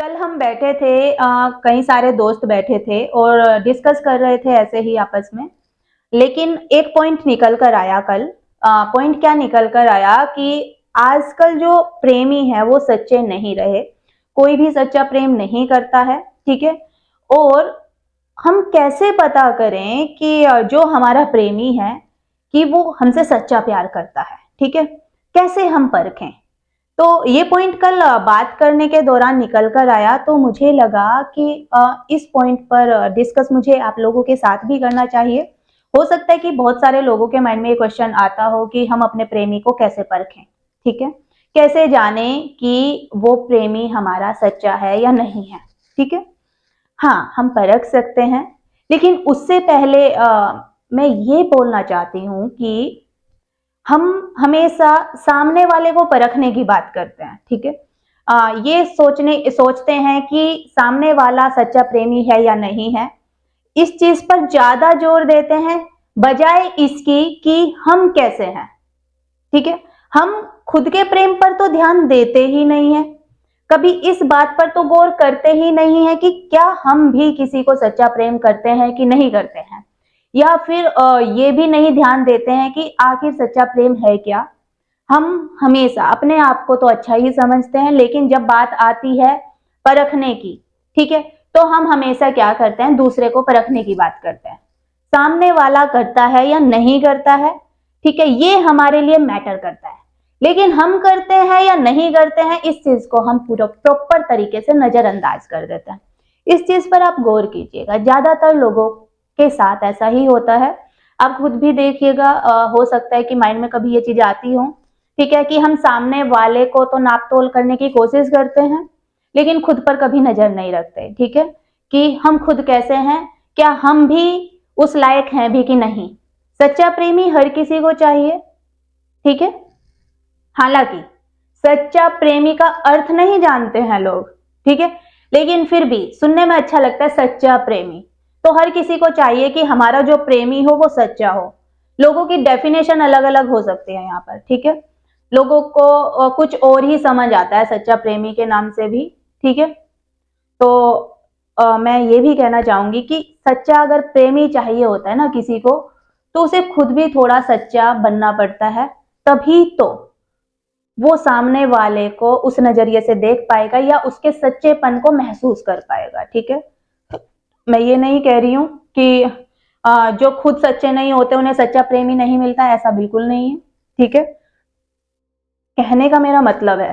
कल हम बैठे थे, कई सारे दोस्त बैठे थे और डिस्कस कर रहे थे ऐसे ही आपस में। लेकिन एक पॉइंट निकल कर आया कल। पॉइंट क्या निकल कर आया कि आजकल जो प्रेमी है वो सच्चे नहीं रहे। कोई भी सच्चा प्रेम नहीं करता है, ठीक है। और हम कैसे पता करें कि जो हमारा प्रेमी है कि वो हमसे सच्चा प्यार करता है, ठीक है। कैसे हम परखें? तो ये पॉइंट कल बात करने के दौरान निकल कर आया, तो मुझे लगा कि इस पॉइंट पर डिस्कस मुझे आप लोगों के साथ भी करना चाहिए। हो सकता है कि बहुत सारे लोगों के माइंड में ये क्वेश्चन आता हो कि हम अपने प्रेमी को कैसे परखें, ठीक है। कैसे जाने कि वो प्रेमी हमारा सच्चा है या नहीं है, ठीक है। हाँ, हम परख सकते हैं, लेकिन उससे पहले मैं ये बोलना चाहती हूँ कि हम हमेशा सामने वाले को परखने की बात करते हैं, ठीक है। ये सोचते हैं कि सामने वाला सच्चा प्रेमी है या नहीं है। इस चीज पर ज्यादा जोर देते हैं बजाय इसकी कि हम कैसे हैं, ठीक है। हम खुद के प्रेम पर तो ध्यान देते ही नहीं है। कभी इस बात पर तो गौर करते ही नहीं है कि क्या हम भी किसी को सच्चा प्रेम करते हैं कि नहीं करते हैं। या फिर ये भी नहीं ध्यान देते हैं कि आखिर सच्चा प्रेम है क्या। हम हमेशा अपने आप को तो अच्छा ही समझते हैं, लेकिन जब बात आती है परखने की, ठीक है, तो हम हमेशा क्या करते हैं, दूसरे को परखने की बात करते हैं। सामने वाला करता है या नहीं करता है, ठीक है, ये हमारे लिए मैटर करता है। लेकिन हम करते हैं या नहीं करते हैं, इस चीज को हम पूरा प्रॉपर तरीके से नजरअंदाज कर देते हैं। इस चीज पर आप गौर कीजिएगा, ज्यादातर लोगों के साथ ऐसा ही होता है। आप खुद भी देखिएगा, हो सकता है कि माइंड में कभी ये चीज आती हो, ठीक है, कि हम सामने वाले को तो नाप तोल करने की कोशिश करते हैं, लेकिन खुद पर कभी नजर नहीं रखते, ठीक है, कि हम खुद कैसे हैं, क्या हम भी उस लायक हैं भी कि नहीं। सच्चा प्रेमी हर किसी को चाहिए, ठीक है। हालांकि सच्चा प्रेमी का अर्थ नहीं जानते हैं लोग, ठीक है, लेकिन फिर भी सुनने में अच्छा लगता है सच्चा प्रेमी। तो हर किसी को चाहिए कि हमारा जो प्रेमी हो वो सच्चा हो। लोगों की डेफिनेशन अलग अलग हो सकती है यहाँ पर, ठीक है। लोगों को कुछ और ही समझ आता है सच्चा प्रेमी के नाम से भी, ठीक है। तो मैं ये भी कहना चाहूंगी कि सच्चा अगर प्रेमी चाहिए होता है ना किसी को, तो उसे खुद भी थोड़ा सच्चा बनना पड़ता है, तभी तो वो सामने वाले को उस नजरिए से देख पाएगा या उसके सच्चेपन को महसूस कर पाएगा, ठीक है। मैं ये नहीं कह रही हूं कि जो खुद सच्चे नहीं होते उन्हें सच्चा प्रेमी नहीं मिलता, ऐसा बिल्कुल नहीं है, ठीक है। कहने का मेरा मतलब है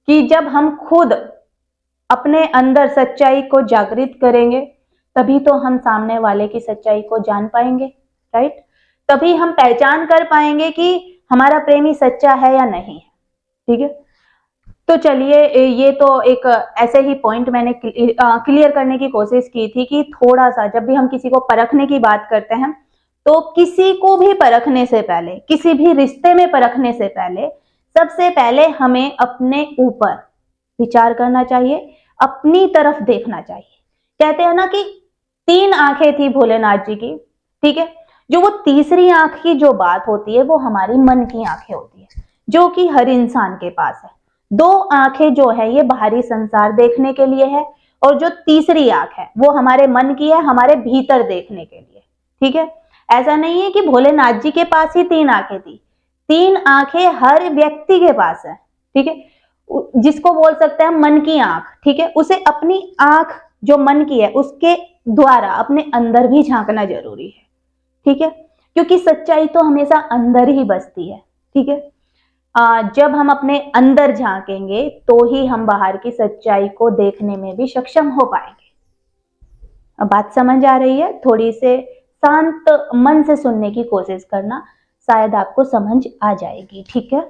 कि जब हम खुद अपने अंदर सच्चाई को जागृत करेंगे, तभी तो हम सामने वाले की सच्चाई को जान पाएंगे, राइट। तभी हम पहचान कर पाएंगे कि हमारा प्रेमी सच्चा है या नहीं है, ठीक है। तो चलिए, ये तो एक ऐसे ही पॉइंट मैंने क्लियर करने की कोशिश की थी कि थोड़ा सा जब भी हम किसी को परखने की बात करते हैं, तो किसी को भी परखने से पहले, किसी भी रिश्ते में परखने से पहले, सबसे पहले हमें अपने ऊपर विचार करना चाहिए, अपनी तरफ देखना चाहिए। कहते हैं ना कि तीन आंखें थी भोलेनाथ जी की, ठीक है। जो वो तीसरी आंख की जो बात होती है वो हमारी मन की आंखें होती है, जो कि हर इंसान के पास है। दो आंखें जो है ये बाहरी संसार देखने के लिए है, और जो तीसरी आंख है वो हमारे मन की है, हमारे भीतर देखने के लिए, ठीक है। ऐसा नहीं है कि भोलेनाथ जी के पास ही तीन आंखें थी, तीन आंखें हर व्यक्ति के पास है, ठीक है। जिसको बोल सकते हैं मन की आंख, ठीक है, उसे अपनी आंख जो मन की है उसके द्वारा अपने अंदर भी झांकना जरूरी है, ठीक है, क्योंकि सच्चाई तो हमेशा अंदर ही बसती है, ठीक है। जब हम अपने अंदर झांकेंगे तो ही हम बाहर की सच्चाई को देखने में भी सक्षम हो पाएंगे। अब बात समझ आ रही है? थोड़ी से शांत मन से सुनने की कोशिश करना, शायद आपको समझ आ जाएगी, ठीक है।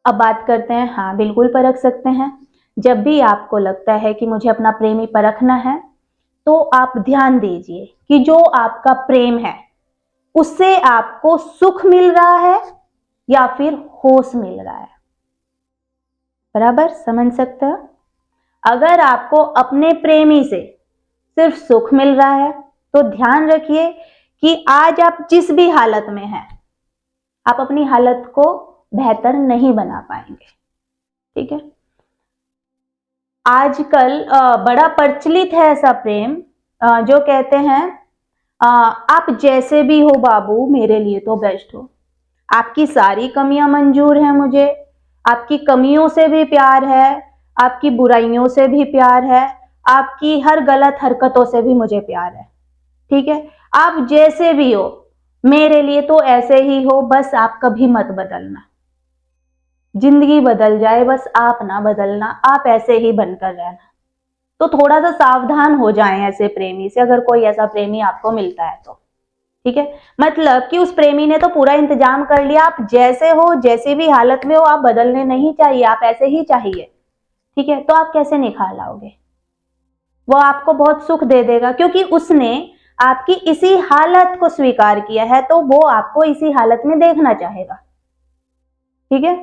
अब बात करते हैं, हाँ बिल्कुल परख सकते हैं। जब भी आपको लगता है कि मुझे अपना प्रेमी परखना है, तो आप ध्यान दीजिए कि जो आपका प्रेम है उससे आपको सुख मिल रहा है या फिर होश मिल रहा है। बराबर समझ सकते हो? अगर आपको अपने प्रेमी से सिर्फ सुख मिल रहा है, तो ध्यान रखिए कि आज आप जिस भी हालत में हैं, आप अपनी हालत को बेहतर नहीं बना पाएंगे, ठीक है। आजकल बड़ा प्रचलित है ऐसा प्रेम, जो कहते हैं आप जैसे भी हो बाबू मेरे लिए तो बेस्ट हो, आपकी सारी कमियां मंजूर हैं मुझे, आपकी कमियों से भी प्यार है, आपकी बुराइयों से भी प्यार है, आपकी हर गलत हरकतों से भी मुझे प्यार है। ठीक है, आप जैसे भी हो मेरे लिए तो ऐसे ही हो, बस आप कभी मत बदलना। जिंदगी बदल जाए बस आप ना बदलना, आप ऐसे ही बनकर रहना। तो थोड़ा सा सावधान हो जाएं ऐसे प्रेमी से, अगर कोई ऐसा प्रेमी आपको मिलता है तो। ठीक है, मतलब कि उस प्रेमी ने तो पूरा इंतजाम कर लिया, आप जैसे हो जैसी भी हालत में हो आप बदलने नहीं चाहिए, आप ऐसे ही चाहिए। ठीक है, तो आप कैसे निकाल आओगे? वो आपको बहुत सुख दे देगा क्योंकि उसने आपकी इसी हालत को स्वीकार किया है, तो वो आपको इसी हालत में देखना चाहेगा। ठीक है,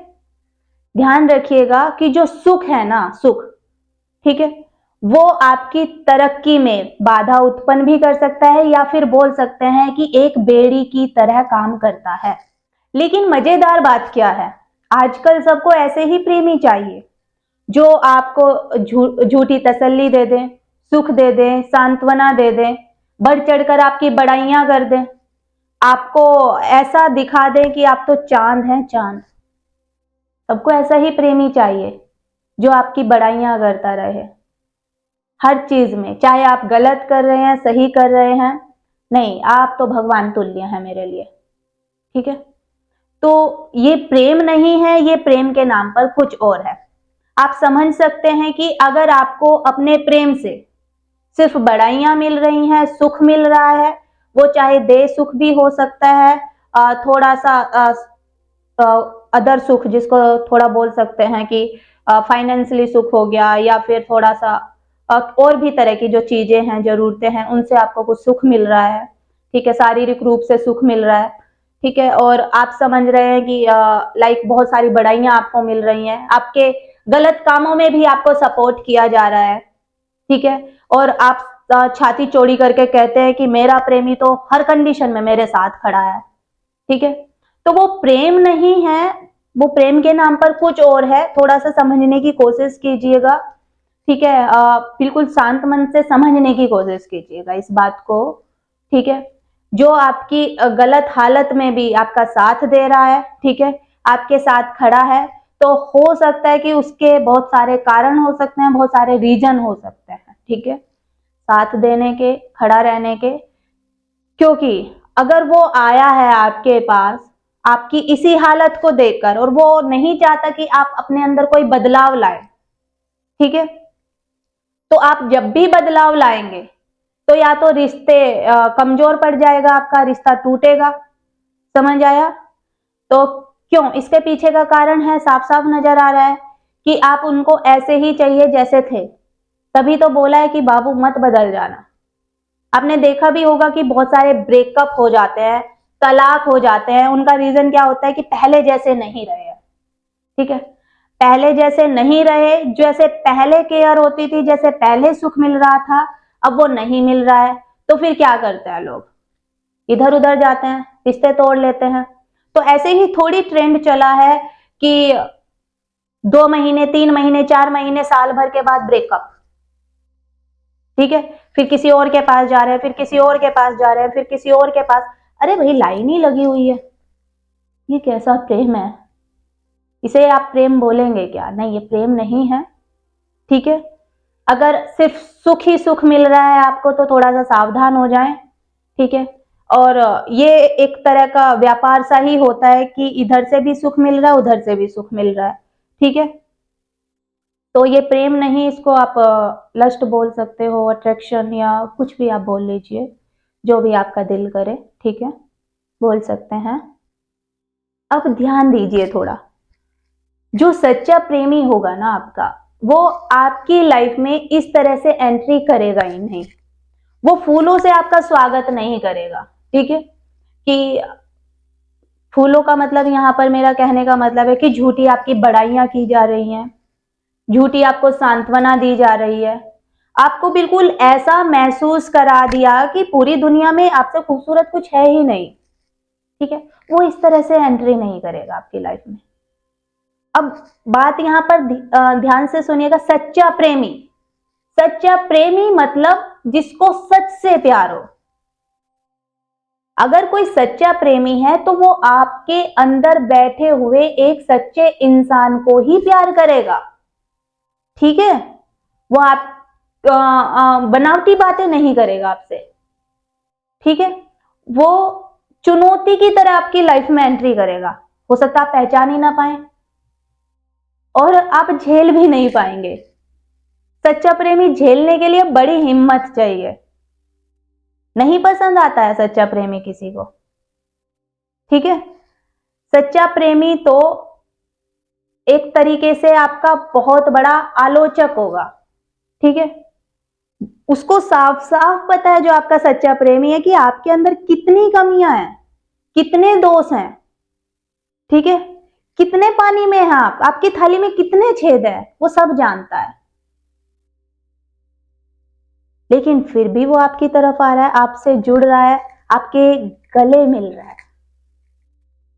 ध्यान रखिएगा कि जो सुख है ना, सुख, ठीक है, वो आपकी तरक्की में बाधा उत्पन्न भी कर सकता है, या फिर बोल सकते हैं कि एक बेड़ी की तरह काम करता है। लेकिन मजेदार बात क्या है, आजकल सबको ऐसे ही प्रेमी चाहिए जो आपको झूठी तसल्ली दे दें, सुख दे दें, सांत्वना दे दें, बढ़ चढ़कर आपकी बड़ाइयां कर दें, आपको ऐसा दिखा दें कि आप तो चांद हैं, चांद। सबको ऐसा ही प्रेमी चाहिए जो आपकी बड़ाइयां करता रहे हर चीज में, चाहे आप गलत कर रहे हैं सही कर रहे हैं, नहीं आप तो भगवान तुल्य हैं मेरे लिए। ठीक है, तो ये प्रेम नहीं है, ये प्रेम के नाम पर कुछ और है। आप समझ सकते हैं कि अगर आपको अपने प्रेम से सिर्फ बड़ाइयां मिल रही हैं, सुख मिल रहा है, वो चाहे देह सुख भी हो सकता है, थोड़ा सा अदर सुख जिसको थोड़ा बोल सकते हैं कि फाइनेंशियली सुख हो गया, या फिर थोड़ा सा और भी तरह की जो चीजें हैं, जरूरतें हैं, उनसे आपको कुछ सुख मिल रहा है। ठीक है, शारीरिक रूप से सुख मिल रहा है। ठीक है, और आप समझ रहे हैं कि लाइक बहुत सारी बड़ाइयां आपको मिल रही हैं, आपके गलत कामों में भी आपको सपोर्ट किया जा रहा है। ठीक है, और आप छाती चौड़ी करके कहते हैं कि मेरा प्रेमी तो हर कंडीशन में मेरे साथ खड़ा है। ठीक है, तो वो प्रेम नहीं है, वो प्रेम के नाम पर कुछ और है, थोड़ा सा समझने की कोशिश कीजिएगा। ठीक है, बिल्कुल शांत मन से समझने की कोशिश कीजिएगा इस बात को। ठीक है, जो आपकी गलत हालत में भी आपका साथ दे रहा है, ठीक है, आपके साथ खड़ा है, तो हो सकता है कि उसके बहुत सारे कारण हो सकते हैं, बहुत सारे रीजन हो सकते हैं। ठीक है, साथ देने के, खड़ा रहने के, क्योंकि अगर वो आया है आपके पास आपकी इसी हालत को देखकर, और वो नहीं चाहता कि आप अपने अंदर कोई बदलाव लाए, ठीक है, तो आप जब भी बदलाव लाएंगे तो या तो रिश्ते कमजोर पड़ जाएगा, आपका रिश्ता टूटेगा। समझ आया? तो क्यों, इसके पीछे का कारण है, साफ साफ नजर आ रहा है कि आप उनको ऐसे ही चाहिए जैसे थे, तभी तो बोला है कि बाबू मत बदल जाना। आपने देखा भी होगा कि बहुत सारे ब्रेकअप हो जाते हैं, तलाक हो जाते हैं, उनका रीजन क्या होता है कि पहले जैसे नहीं रहे। ठीक है, पहले जैसे नहीं रहे, जैसे पहले केयर होती थी, जैसे पहले सुख मिल रहा था, अब वो नहीं मिल रहा है, तो फिर क्या करते हैं लोग, इधर उधर जाते हैं, रिश्ते तोड़ लेते हैं। तो ऐसे ही थोड़ी ट्रेंड चला है कि 2 महीने, 3 महीने, 4 महीने, साल भर के बाद ब्रेकअप। ठीक है, फिर किसी और के पास जा रहे हैं, फिर किसी और के पास जा रहे हैं, फिर किसी और के पास। अरे भाई लाइन ही लगी हुई है, ये कैसा प्रेम है? इसे आप प्रेम बोलेंगे क्या? नहीं, ये प्रेम नहीं है। ठीक है, अगर सिर्फ सुख ही सुख मिल रहा है आपको तो थोड़ा सा सावधान हो जाएं। ठीक है, और ये एक तरह का व्यापार सा ही होता है कि इधर से भी सुख मिल रहा है, उधर से भी सुख मिल रहा है। ठीक है, तो ये प्रेम नहीं, इसको आप लस्ट बोल सकते हो, अट्रैक्शन, या कुछ भी आप बोल लीजिए, जो भी आपका दिल करे। ठीक है, बोल सकते हैं। अब ध्यान दीजिए थोड़ा, जो सच्चा प्रेमी होगा ना आपका, वो आपकी लाइफ में इस तरह से एंट्री करेगा ही नहीं, वो फूलों से आपका स्वागत नहीं करेगा। ठीक है, कि फूलों का मतलब यहां पर मेरा कहने का मतलब है कि झूठी आपकी बड़ाइयां की जा रही हैं, झूठी आपको सांत्वना दी जा रही है, आपको बिल्कुल ऐसा महसूस करा दिया कि पूरी दुनिया में आपसे खूबसूरत कुछ है ही नहीं। ठीक है, वो इस तरह से एंट्री नहीं करेगा आपकी लाइफ में। अब बात यहां पर ध्यान से सुनिएगा, सच्चा प्रेमी। सच्चा प्रेमी मतलब जिसको सच से प्यार हो। अगर कोई सच्चा प्रेमी है तो वो आपके अंदर बैठे हुए एक सच्चे इंसान को ही प्यार करेगा, ठीक है। वो आप बनावटी बातें नहीं करेगा आपसे, ठीक है। वो चुनौती की तरह आपकी लाइफ में एंट्री करेगा। हो सकता है आप पहचान ही ना पाए और आप झेल भी नहीं पाएंगे। सच्चा प्रेमी झेलने के लिए बड़ी हिम्मत चाहिए। नहीं पसंद आता है सच्चा प्रेमी किसी को, ठीक है। सच्चा प्रेमी तो एक तरीके से आपका बहुत बड़ा आलोचक होगा, ठीक है। उसको साफ साफ पता है जो आपका सच्चा प्रेमी है कि आपके अंदर कितनी कमियां हैं, कितने दोष हैं, ठीक है। कितने पानी में है आप, आपकी थाली में कितने छेद है, वो सब जानता है। लेकिन फिर भी वो आपकी तरफ आ रहा है, आपसे जुड़ रहा है, आपके गले मिल रहा है।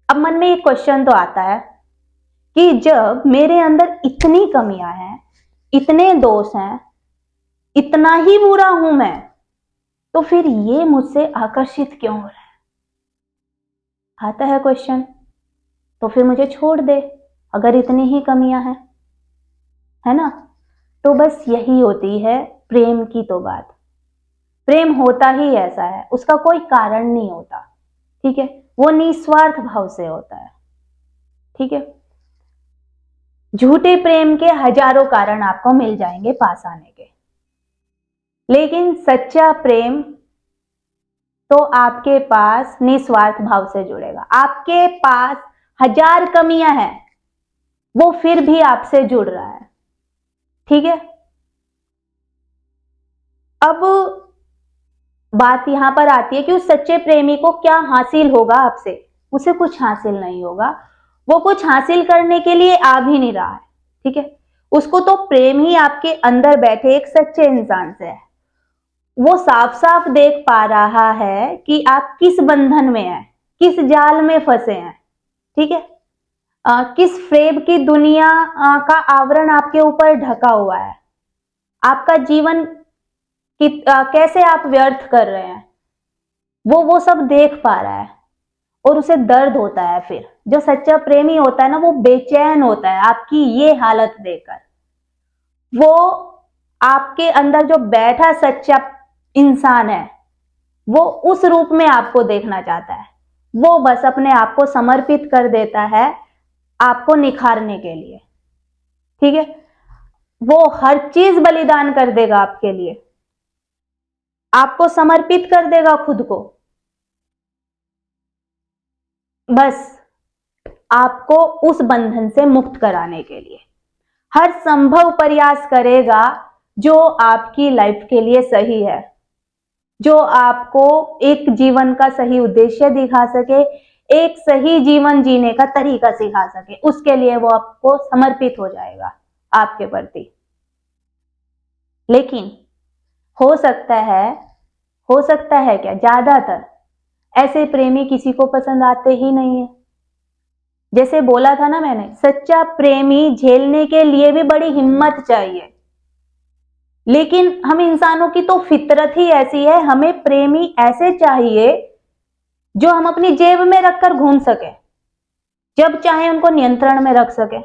अब मन में एक क्वेश्चन तो आता है कि जब मेरे अंदर इतनी कमियां हैं, इतने दोष हैं, इतना ही बुरा हूं मैं, तो फिर ये मुझसे आकर्षित क्यों हो रहा है? आता है क्वेश्चन। तो फिर मुझे छोड़ दे अगर इतनी ही कमियां हैं, है ना। तो बस यही होती है प्रेम की तो बात। प्रेम होता ही ऐसा है, उसका कोई कारण नहीं होता, ठीक है। वो निस्वार्थ भाव से होता है, ठीक है। झूठे प्रेम के हजारों कारण आपको मिल जाएंगे पास आने के, लेकिन सच्चा प्रेम तो आपके पास निस्वार्थ भाव से जुड़ेगा। आपके पास हजार कमियां हैं, वो फिर भी आपसे जुड़ रहा है, ठीक है। अब बात यहां पर आती है कि उस सच्चे प्रेमी को क्या हासिल होगा आपसे। उसे कुछ हासिल नहीं होगा, वो कुछ हासिल करने के लिए आ भी नहीं रहा है, ठीक है। उसको तो प्रेम ही आपके अंदर बैठे एक सच्चे इंसान से है। वो साफ साफ देख पा रहा है कि आप किस बंधन में हैं, किस जाल में फंसे हैं, ठीक है। किस फ्रेब की दुनिया का आवरण आपके ऊपर ढका हुआ है, आपका जीवन कैसे आप व्यर्थ कर रहे हैं, वो सब देख पा रहा है। और उसे दर्द होता है। फिर जो सच्चा प्रेमी होता है ना, वो बेचैन होता है आपकी ये हालत देखकर। वो आपके अंदर जो बैठा सच्चा इंसान है, वो उस रूप में आपको देखना चाहता है। वो बस अपने आप को समर्पित कर देता है आपको निखारने के लिए, ठीक है। वो हर चीज बलिदान कर देगा आपके लिए, आपको समर्पित कर देगा खुद को, बस आपको उस बंधन से मुक्त कराने के लिए हर संभव प्रयास करेगा जो आपकी लाइफ के लिए सही है, जो आपको एक जीवन का सही उद्देश्य दिखा सके, एक सही जीवन जीने का तरीका सिखा सके। उसके लिए वो आपको समर्पित हो जाएगा आपके प्रति। लेकिन हो सकता है क्या, ज्यादातर ऐसे प्रेमी किसी को पसंद आते ही नहीं है। जैसे बोला था ना मैंने, सच्चा प्रेमी झेलने के लिए भी बड़ी हिम्मत चाहिए। लेकिन हम इंसानों की तो फितरत ही ऐसी है, हमें प्रेमी ऐसे चाहिए जो हम अपनी जेब में रखकर घूम सके, जब चाहे उनको नियंत्रण में रख सके।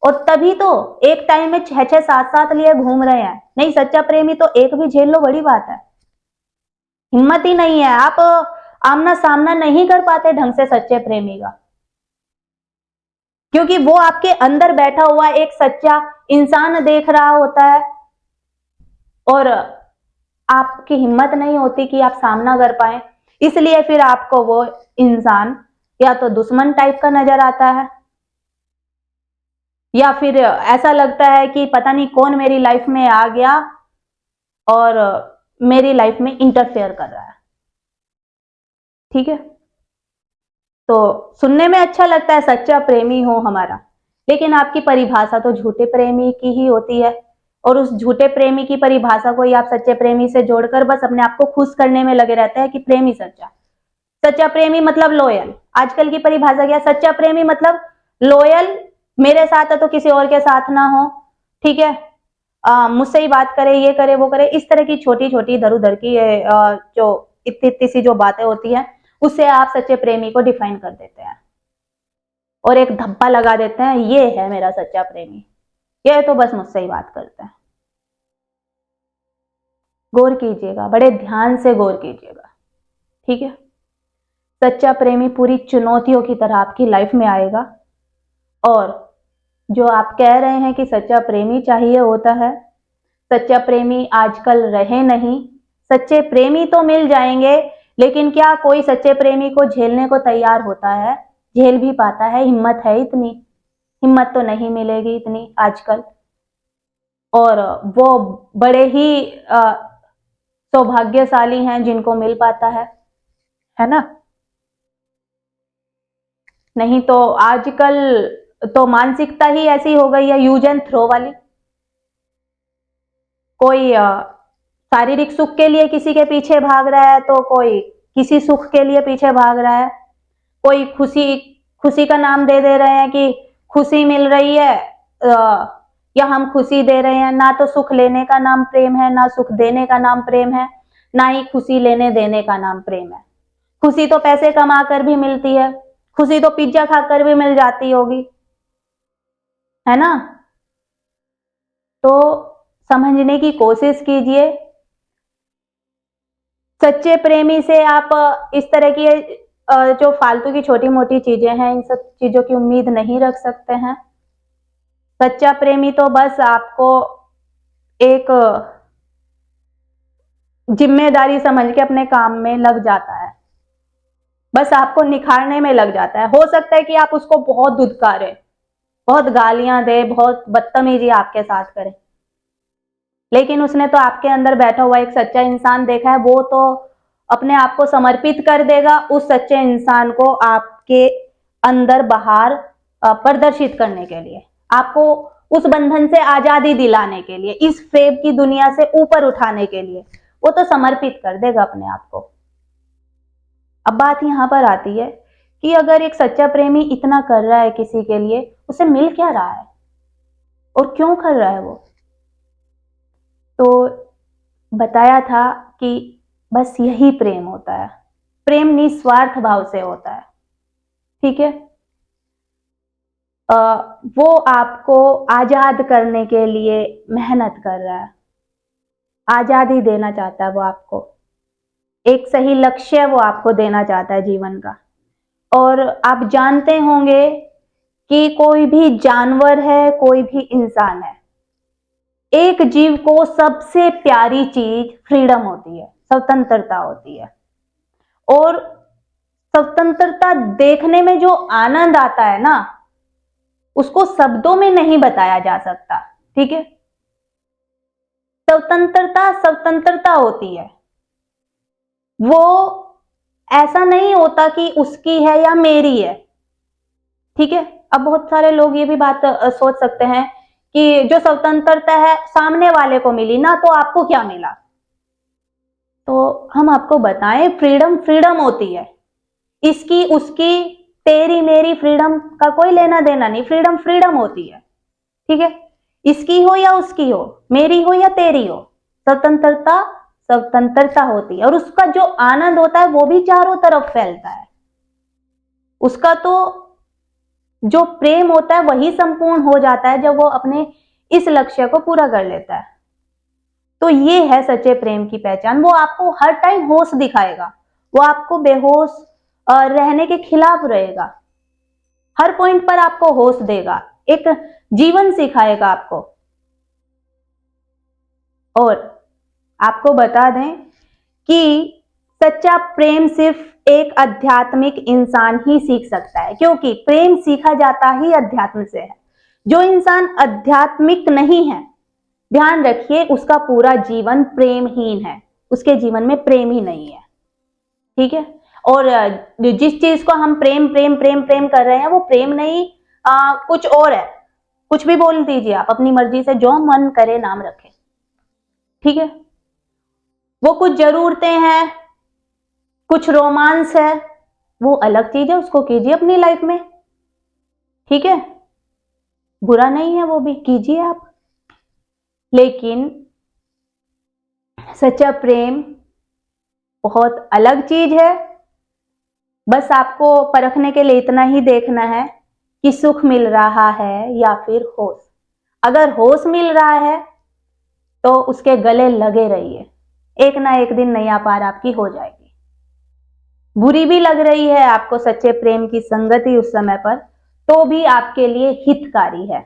और तभी तो एक टाइम में 6-6 7-7 लिए घूम रहे हैं। नहीं, सच्चा प्रेमी तो एक भी झेल लो, बड़ी बात है। हिम्मत ही नहीं है, आप आमना सामना नहीं कर पाते ढंग से सच्चे प्रेमी का, क्योंकि वो आपके अंदर बैठा हुआ एक सच्चा इंसान देख रहा होता है और आपकी हिम्मत नहीं होती कि आप सामना कर पाए। इसलिए फिर आपको वो इंसान या तो दुश्मन टाइप का नजर आता है, या फिर ऐसा लगता है कि पता नहीं कौन मेरी लाइफ में आ गया और मेरी लाइफ में इंटरफेयर कर रहा है, ठीक है। तो सुनने में अच्छा लगता है सच्चा प्रेमी हो हमारा, लेकिन आपकी परिभाषा तो झूठे प्रेमी की ही होती है। और उस झूठे प्रेमी की परिभाषा को ही आप सच्चे प्रेमी से जोड़कर बस अपने आप को खुश करने में लगे रहते हैं कि प्रेमी सच्चा। सच्चा प्रेमी मतलब लॉयल। आजकल की परिभाषा क्या, सच्चा प्रेमी मतलब लॉयल, मेरे साथ है तो किसी और के साथ ना हो, ठीक है, मुझसे ही बात करे, ये करे वो करे, इस तरह की छोटी छोटी इधर उधर की जो इतनी इतनी सी जो बातें होती हैं, उससे आप सच्चे प्रेमी को डिफाइन कर देते हैं और एक धब्बा लगा देते हैं, ये है मेरा सच्चा प्रेमी, ये तो बस मुझसे ही बात करते हैं। गौर कीजिएगा, बड़े ध्यान से गौर कीजिएगा, ठीक है। सच्चा प्रेमी पूरी चुनौतियों की तरह आपकी लाइफ में आएगा, और जो आप कह रहे हैं कि सच्चा प्रेमी चाहिए होता है, सच्चा प्रेमी आजकल रहे नहीं। सच्चे प्रेमी तो मिल जाएंगे, लेकिन क्या कोई सच्चे प्रेमी को झेलने को तैयार होता है, झेल भी पाता है? हिम्मत है इतनी? हिम्मत तो नहीं मिलेगी इतनी आजकल। और वो बड़े ही सौभाग्यशाली हैं जिनको मिल पाता है ना। नहीं तो आजकल तो मानसिकता ही ऐसी हो गई है, यूज एंड थ्रो वाली। कोई शारीरिक सुख के लिए किसी के पीछे भाग रहा है, तो कोई किसी सुख के लिए पीछे भाग रहा है। कोई खुशी खुशी का नाम दे दे रहे हैं कि खुशी मिल रही है, या हम खुशी दे रहे हैं। ना तो सुख लेने का नाम प्रेम है, ना सुख देने का नाम प्रेम है, ना ही खुशी लेने देने का नाम प्रेम है। खुशी तो पैसे कमा कर भी मिलती है, खुशी तो पिज्जा खाकर भी मिल जाती होगी, है ना। तो समझने की कोशिश कीजिए। सच्चे प्रेमी से आप इस तरह की जो फालतू की छोटी मोटी चीजें हैं, इन सब चीजों की उम्मीद नहीं रख सकते हैं। सच्चा प्रेमी तो बस आपको एक जिम्मेदारी समझ के अपने काम में लग जाता है, बस आपको निखारने में लग जाता है। हो सकता है कि आप उसको बहुत धुतकारें, बहुत गालियां दे, बहुत बदतमीजी आपके साथ करे, लेकिन उसने तो आपके अंदर बैठा हुआ एक सच्चा इंसान देखा है। वो तो अपने आप को समर्पित कर देगा उस सच्चे इंसान को आपके अंदर बाहर प्रदर्शित करने के लिए, आपको उस बंधन से आजादी दिलाने के लिए, इस फेब की दुनिया से ऊपर उठाने के लिए वो तो समर्पित कर देगा अपने आप को। अब बात यहां पर आती है कि अगर एक सच्चा प्रेमी इतना कर रहा है किसी के लिए, उसे मिल क्या रहा है और क्यों कर रहा है वो? तो बताया था कि बस यही प्रेम होता है। प्रेम निस्वार्थ भाव से होता है, ठीक है। वो आपको आजाद करने के लिए मेहनत कर रहा है, आजादी देना चाहता है वो आपको, एक सही लक्ष्य वो आपको देना चाहता है जीवन का। और आप जानते होंगे कि कोई भी जानवर है, कोई भी इंसान है, एक जीव को सबसे प्यारी चीज फ्रीडम होती है, स्वतंत्रता होती है। और स्वतंत्रता देखने में जो आनंद आता है ना, उसको शब्दों में नहीं बताया जा सकता, ठीक है। स्वतंत्रता स्वतंत्रता होती है, वो ऐसा नहीं होता कि उसकी है या मेरी है, ठीक है। अब बहुत सारे लोग ये भी बात सोच सकते हैं कि जो स्वतंत्रता है सामने वाले को मिली ना, तो आपको क्या मिला? तो हम आपको बताएं, फ्रीडम फ्रीडम होती है, इसकी उसकी तेरी मेरी फ्रीडम का कोई लेना देना नहीं। फ्रीडम फ्रीडम होती है, ठीक है। इसकी हो या उसकी हो, मेरी हो या तेरी हो, स्वतंत्रता स्वतंत्रता होती है। और उसका जो आनंद होता है वो भी चारों तरफ फैलता है। उसका तो जो प्रेम होता है वही संपूर्ण हो जाता है जब वो अपने इस लक्ष्य को पूरा कर लेता है। तो ये है सच्चे प्रेम की पहचान। वो आपको हर टाइम होश दिखाएगा, वो आपको बेहोश रहने के खिलाफ रहेगा, हर पॉइंट पर आपको होश देगा, एक जीवन सिखाएगा आपको। और आपको बता दें कि सच्चा प्रेम सिर्फ एक आध्यात्मिक इंसान ही सीख सकता है, क्योंकि प्रेम सीखा जाता ही अध्यात्म से है। जो इंसान आध्यात्मिक नहीं है, ध्यान रखिए, उसका पूरा जीवन प्रेमहीन है, उसके जीवन में प्रेम ही नहीं है, ठीक है। और जिस चीज को हम प्रेम प्रेम प्रेम प्रेम कर रहे हैं वो प्रेम नहीं, कुछ और है। कुछ भी बोल दीजिए आप अपनी मर्जी से, जो मन करे नाम रखें, ठीक है। वो कुछ जरूरतें हैं, कुछ रोमांस है, वो अलग चीज है, उसको कीजिए अपनी लाइफ में, ठीक है। बुरा नहीं है, वो भी कीजिए आप, लेकिन सच्चा प्रेम बहुत अलग चीज है। बस आपको परखने के लिए इतना ही देखना है कि सुख मिल रहा है या फिर होश। अगर होश मिल रहा है तो उसके गले लगे रहिए, एक ना एक दिन नैया पार आपकी हो जाएगी। बुरी भी लग रही है आपको सच्चे प्रेम की संगति उस समय पर, तो भी आपके लिए हितकारी है,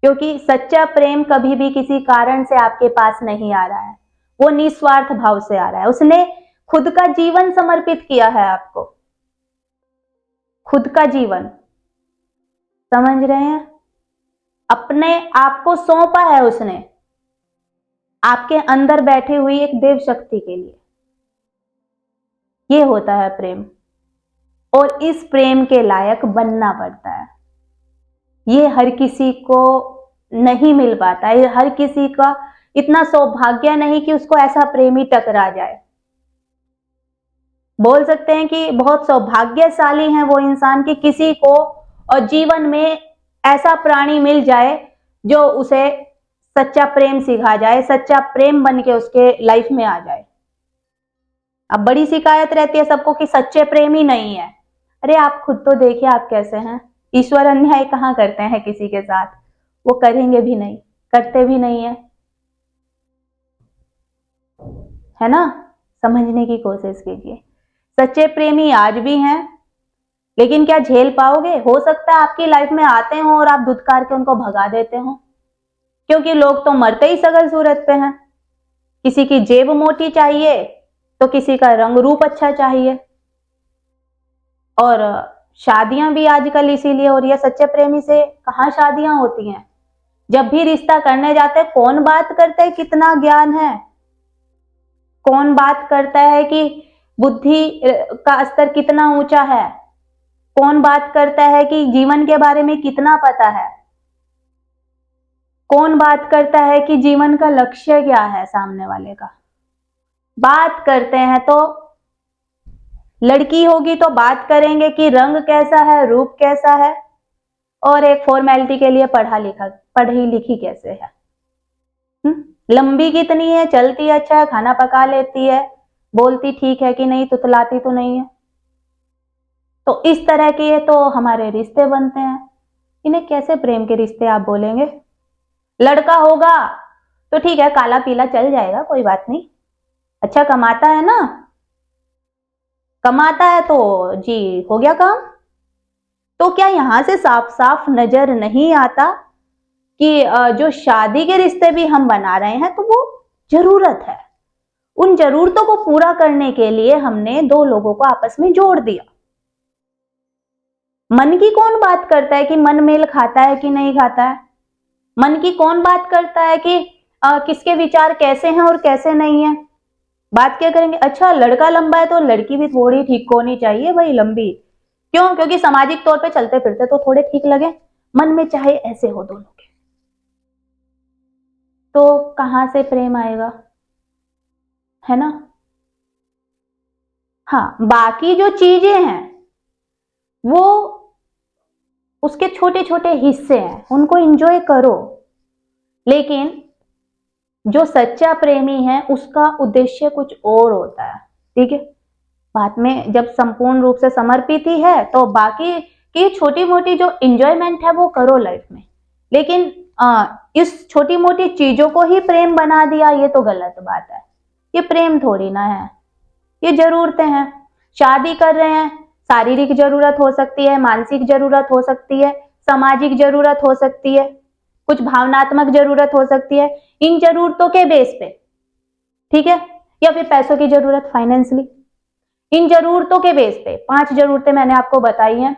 क्योंकि सच्चा प्रेम कभी भी किसी कारण से आपके पास नहीं आ रहा है, वो निस्वार्थ भाव से आ रहा है। उसने खुद का जीवन समर्पित किया है आपको, खुद का जीवन, समझ रहे हैं, अपने आप को सौंपा है उसने आपके अंदर बैठी हुई एक देव शक्ति के लिए। ये होता है प्रेम, और इस प्रेम के लायक बनना पड़ता है। ये हर किसी को नहीं मिल पाता है, हर किसी का इतना सौभाग्य नहीं कि उसको ऐसा प्रेमी टकरा जाए। बोल सकते हैं कि बहुत सौभाग्यशाली है वो इंसान कि किसी को और जीवन में ऐसा प्राणी मिल जाए जो उसे सच्चा प्रेम सिखा जाए, सच्चा प्रेम बन के उसके लाइफ में आ जाए। अब बड़ी शिकायत रहती है सबको कि सच्चे प्रेम ही नहीं है। अरे आप खुद तो देखिए आप कैसे हैं। ईश्वर अन्याय कहाँ करते हैं किसी के साथ, वो करेंगे भी नहीं, करते भी नहीं है ना। समझने की कोशिश कीजिए, सच्चे प्रेमी आज भी हैं, लेकिन क्या झेल पाओगे? हो सकता है आपकी लाइफ में आते हो और आप धुतकार के उनको भगा देते हो, क्योंकि लोग तो मरते ही सगल सूरत पे हैं। किसी की जेब मोटी चाहिए तो किसी का रंग रूप अच्छा चाहिए, और शादियां भी आजकल इसीलिए हो रही है। सच्चे प्रेमी से कहाँ शादियां होती हैं? जब भी रिश्ता करने जाते हैं कौन बात करता है कितना ज्ञान है, कौन बात करता है कि बुद्धि का स्तर कितना ऊंचा है, कौन बात करता है कि जीवन के बारे में कितना पता है, कौन बात करता है कि जीवन का लक्ष्य क्या है सामने वाले का। बात करते हैं तो लड़की होगी तो बात करेंगे कि रंग कैसा है, रूप कैसा है, और एक फॉर्मेलिटी के लिए पढ़ी लिखी कैसे है, लंबी कितनी है, चलती अच्छा है, खाना पका लेती है, बोलती ठीक है कि नहीं, तुतलाती तो नहीं है। तो इस तरह के तो हमारे रिश्ते बनते हैं। इन्हें कैसे प्रेम के रिश्ते आप बोलेंगे? लड़का होगा तो ठीक है, काला पीला चल जाएगा, कोई बात नहीं, अच्छा कमाता है ना, कमाता है तो जी हो गया काम। तो क्या यहां से साफ साफ नजर नहीं आता कि जो शादी के रिश्ते भी हम बना रहे हैं तो वो जरूरत है, उन जरूरतों को पूरा करने के लिए हमने दो लोगों को आपस में जोड़ दिया। मन की कौन बात करता है कि मन मेल खाता है कि नहीं खाता है? मन की कौन बात करता है कि किसके विचार कैसे हैं और कैसे नहीं है? बात क्या करेंगे, अच्छा लड़का लंबा है तो लड़की भी थोड़ी ठीक होनी चाहिए भाई, लंबी क्यों? क्योंकि सामाजिक तौर पे चलते फिरते तो थोड़े ठीक लगे, मन में चाहे ऐसे हो दोनों के, तो कहां से प्रेम आएगा, है ना। हाँ, बाकी जो चीजें हैं वो उसके छोटे छोटे हिस्से हैं, उनको एंजॉय करो, लेकिन जो सच्चा प्रेमी है उसका उद्देश्य कुछ और होता है, ठीक है। बात में जब संपूर्ण रूप से समर्पित ही है तो बाकी की छोटी मोटी जो इंजॉयमेंट है वो करो लाइफ में, लेकिन इस छोटी मोटी चीजों को ही प्रेम बना दिया, ये तो गलत बात है। ये प्रेम थोड़ी ना है, ये जरूरतें हैं। शादी कर रहे हैं, शारीरिक जरूरत हो सकती है, मानसिक जरूरत हो सकती है, सामाजिक जरूरत हो सकती है, कुछ भावनात्मक जरूरत हो सकती है। इन जरूरतों के बेस पे, ठीक है, या फिर पैसों की जरूरत फाइनेंशियली, इन जरूरतों के बेस पे 5 जरूरतें मैंने आपको बताई हैं।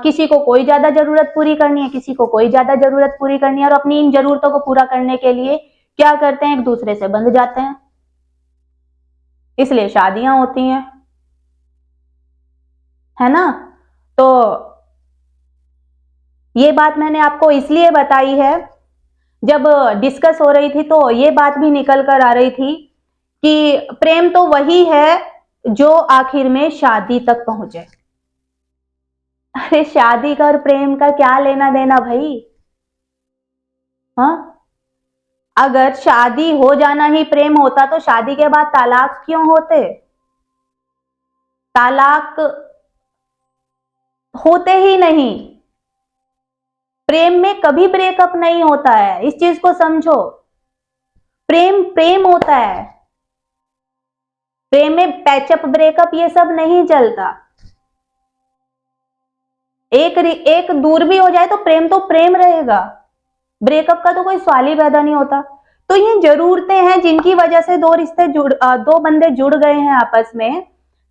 किसी को कोई ज्यादा जरूरत पूरी करनी है, किसी को कोई ज्यादा जरूरत पूरी करनी है, और अपनी इन जरूरतों को पूरा करने के लिए क्या करते हैं, एक दूसरे से बंध जाते हैं, इसलिए शादियां होती हैं, है ना। तो ये बात मैंने आपको इसलिए बताई है, जब डिस्कस हो रही थी तो ये बात भी निकल कर आ रही थी कि प्रेम तो वही है जो आखिर में शादी तक पहुंचे। अरे शादी का और प्रेम का क्या लेना देना भाई? हाँ, अगर शादी हो जाना ही प्रेम होता तो शादी के बाद तालाक क्यों होते? तालाक होते ही नहीं। प्रेम में कभी ब्रेकअप नहीं होता है, इस चीज को समझो। प्रेम प्रेम होता है। प्रेम में पैचअप ब्रेकअप ये सब नहीं चलता। एक दूर भी हो जाए तो प्रेम रहेगा। ब्रेकअप का तो कोई सवाल ही पैदा नहीं होता। तो ये जरूरतें हैं जिनकी वजह से दो बंदे जुड़ गए हैं आपस में।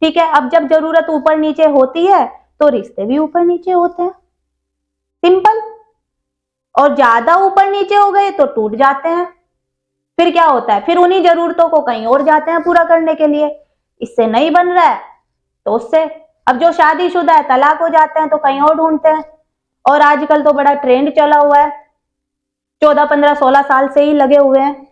ठीक है, अब जब जरूरत ऊपर नीचे होती है तो रिश्ते भी ऊपर नीचे होते हैं, सिंपल। और ज्यादा ऊपर नीचे हो गए तो टूट जाते हैं। फिर क्या होता है, फिर उन्हीं जरूरतों को कहीं और जाते हैं पूरा करने के लिए। इससे नहीं बन रहा है तो उससे। अब जो शादीशुदा है तलाक हो जाते हैं तो कहीं और ढूंढते हैं। और आजकल तो बड़ा ट्रेंड चला हुआ है, 14 15 16 साल से ही लगे हुए हैं।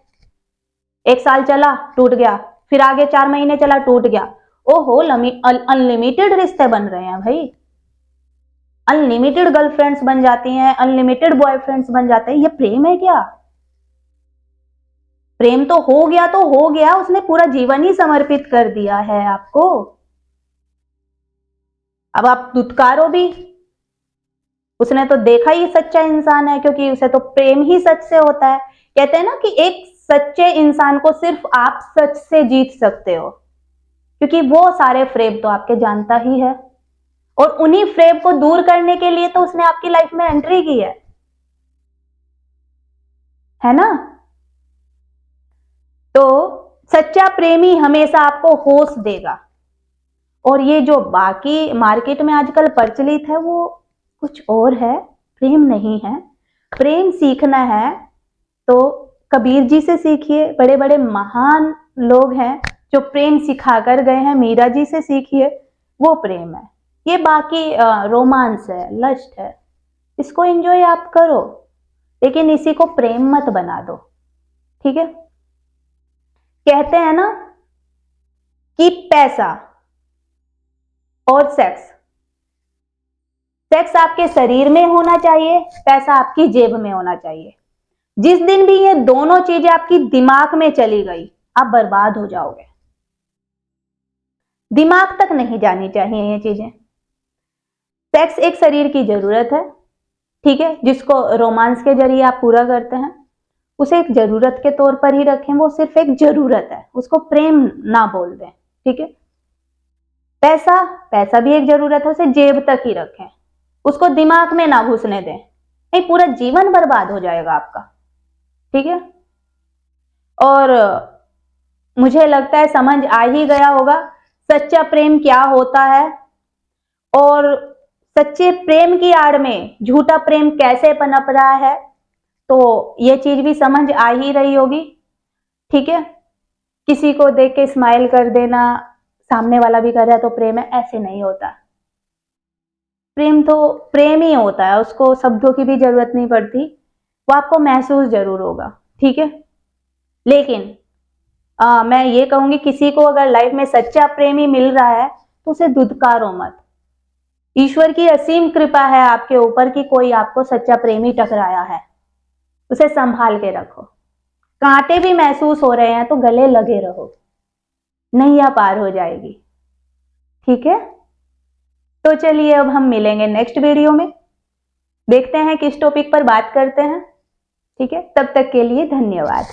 एक साल चला टूट गया, फिर आगे 4 महीने चला टूट गया। ओहो, अनलिमिटेड रिश्ते बन रहे हैं भाई। अनलिमिटेड गर्लफ्रेंड्स बन जाती हैं, अनलिमिटेड बॉयफ्रेंड्स बन जाते हैं। ये प्रेम है क्या? प्रेम तो हो गया, उसने पूरा जीवन ही समर्पित कर दिया है आपको। अब आप दुत्कारो भी। उसने तो देखा ही सच्चा इंसान है, क्योंकि उसे तो प्रेम ही सच से होता है। कहते हैं ना कि एक सच्चे इंसान को सिर्फ आप सच से जीत सकते हो, क्योंकि वो सारे फ्रेब तो आपके जानता ही है। और उन्हीं फ्रेब को दूर करने के लिए तो उसने आपकी लाइफ में एंट्री की है ना? तो सच्चा प्रेमी हमेशा आपको होश देगा। और ये जो बाकी मार्केट में आजकल प्रचलित है वो कुछ और है, प्रेम नहीं है। प्रेम सीखना है तो कबीर जी से सीखिए, बड़े बड़े महान लोग हैं जो प्रेम सिखा कर गए हैं, मीरा जी से सीखिए, वो प्रेम है। ये बाकी रोमांस है, लस्ट है, इसको एंजॉय आप करो, लेकिन इसी को प्रेम मत बना दो। ठीक है? कहते हैं ना कि पैसा और सेक्स, सेक्स आपके शरीर में होना चाहिए, पैसा आपकी जेब में होना चाहिए। जिस दिन भी ये दोनों चीजें आपकी दिमाग में चली गई, आप बर्बाद हो जाओगे। दिमाग तक नहीं जानी चाहिए ये चीजें। सेक्स एक शरीर की जरूरत है, ठीक है, जिसको रोमांस के जरिए आप पूरा करते हैं। उसे एक जरूरत के तौर पर ही रखें, वो सिर्फ एक जरूरत है, उसको प्रेम ना बोल दें। ठीक है? पैसा, पैसा भी एक जरूरत है, उसे जेब तक ही रखें, उसको दिमाग में ना घुसने दें, नहीं पूरा जीवन बर्बाद हो जाएगा आपका। ठीक है? और मुझे लगता है समझ आ ही गया होगा सच्चा प्रेम क्या होता है, और सच्चे प्रेम की आड़ में झूठा प्रेम कैसे पनप रहा है। तो ये चीज भी समझ आ ही रही होगी। ठीक है? किसी को देख के स्माइल कर देना, सामने वाला भी कर रहा है तो प्रेम है, ऐसे नहीं होता। प्रेम तो प्रेम ही होता है, उसको शब्दों की भी जरूरत नहीं पड़ती, वो आपको महसूस जरूर होगा। ठीक है? लेकिन मैं ये कहूंगी, किसी को अगर लाइफ में सच्चा प्रेमी मिल रहा है तो उसे धुतकारो मत। ईश्वर की असीम कृपा है आपके ऊपर कि कोई आपको सच्चा प्रेमी टकराया है, उसे संभाल के रखो। कांटे भी महसूस हो रहे हैं तो गले लगे रहो, नैया पार हो जाएगी। ठीक है? तो चलिए अब हम मिलेंगे नेक्स्ट वीडियो में, देखते हैं किस टॉपिक पर बात करते हैं। ठीक है? तब तक के लिए धन्यवाद।